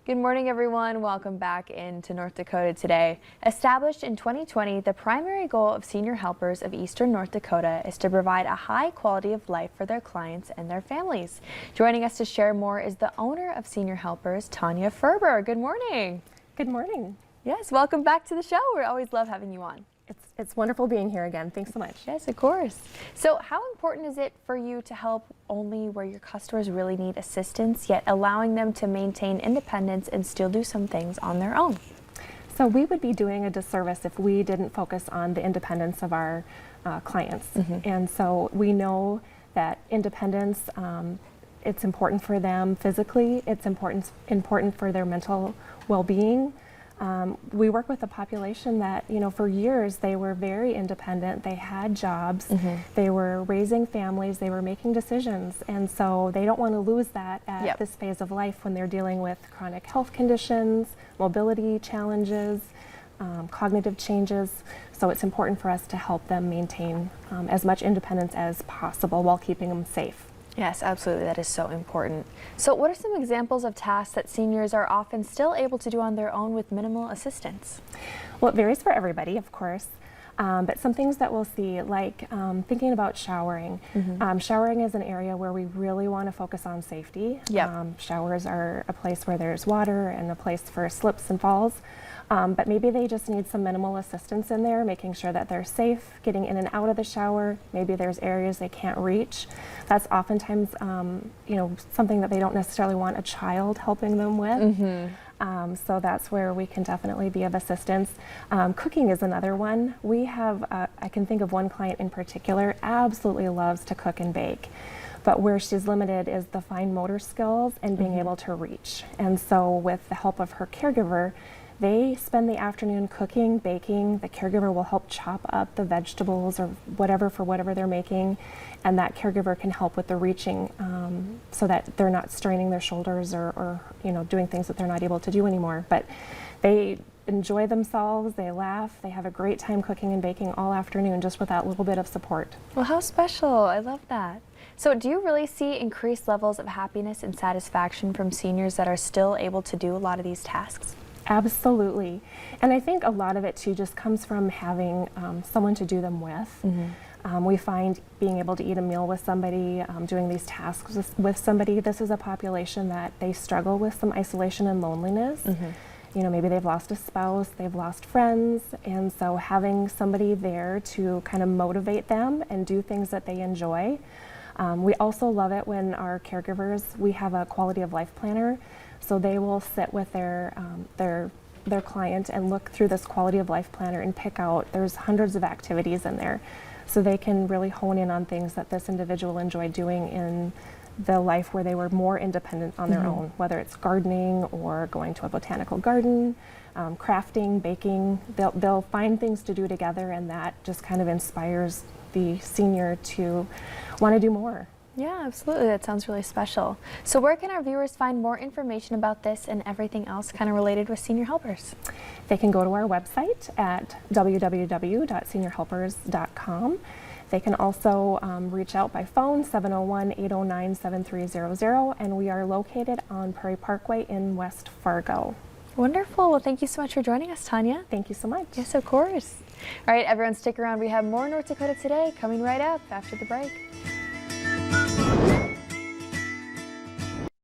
Good morning, everyone. Welcome back into North Dakota Today. Established in 2020, the primary goal of Senior Helpers of Eastern North Dakota is to provide a high quality of life for their clients and their families. Joining us to share more is the owner of Senior Helpers, Tanya Ferber. Good morning. Good morning. Yes, welcome back to the show. We always love having you on. It's wonderful being here again. Thanks so much. Yes, of course. So how important is it for you to help only where your customers really need assistance, yet allowing them to maintain independence and still do some things on their own? So we would be doing a disservice if we didn't focus on the independence of our clients. And so we know that independence, it's important for them physically, it's important for their mental well-being. We work with a population that, for years they were very independent, they had jobs, they were raising families, they were making decisions, and so they don't want to lose that at this phase of life when they're dealing with chronic health conditions, mobility challenges, cognitive changes. So it's important for us to help them maintain as much independence as possible while keeping them safe. Yes, absolutely. That is so important. So what are some examples of tasks that seniors are often still able to do on their own with minimal assistance? Well, it varies for everybody, of course. But some things that we'll see, like thinking about showering. Showering is an area where we really want to focus on safety. Showers are a place where there's water and a place for slips and falls. But maybe they just need some minimal assistance in there, making sure that they're safe, getting in and out of the shower. Maybe there's areas they can't reach. That's oftentimes, something that they don't necessarily want a child helping them with. So that's where we can definitely be of assistance. Cooking is another one. We have, I can think of one client in particular, absolutely loves to cook and bake. But where she's limited is the fine motor skills and being able to reach. And so with the help of her caregiver, they spend the afternoon cooking, baking. The caregiver will help chop up the vegetables or whatever they're making, and that caregiver can help with the reaching so that they're not straining their shoulders or doing things that they're not able to do anymore. But they enjoy themselves, they laugh, they have a great time cooking and baking all afternoon just with that little bit of support. Well, how special. I love that. So do you really see increased levels of happiness and satisfaction from seniors that are still able to do a lot of these tasks? Absolutely. And I think a lot of it too just comes from having someone to do them with. We find being able to eat a meal with somebody, doing these tasks with somebody. This is a population that they struggle with some isolation and loneliness. Maybe they've lost a spouse, they've lost friends, and so having somebody there to kind of motivate them and do things that they enjoy. We also love it when our caregivers, we have a quality of life planner. So they will sit with their client and look through this quality of life planner and pick out, there's hundreds of activities in there. So they can really hone in on things that this individual enjoyed doing in the life where they were more independent on their own, whether it's gardening or going to a botanical garden, crafting, baking. They'll find things to do together, and that just kind of inspires the senior to want to do more. Yeah, absolutely. That sounds really special. So where can our viewers find more information about this and everything else kind of related with Senior Helpers? They can go to our website at www.seniorhelpers.com. They can also reach out by phone, 701-809-7300, and we are located on Prairie Parkway in West Fargo. Wonderful. Well, thank you so much for joining us, Tanya. Thank you so much. Yes, of course. All right, everyone, stick around. We have more North Dakota Today coming right up after the break.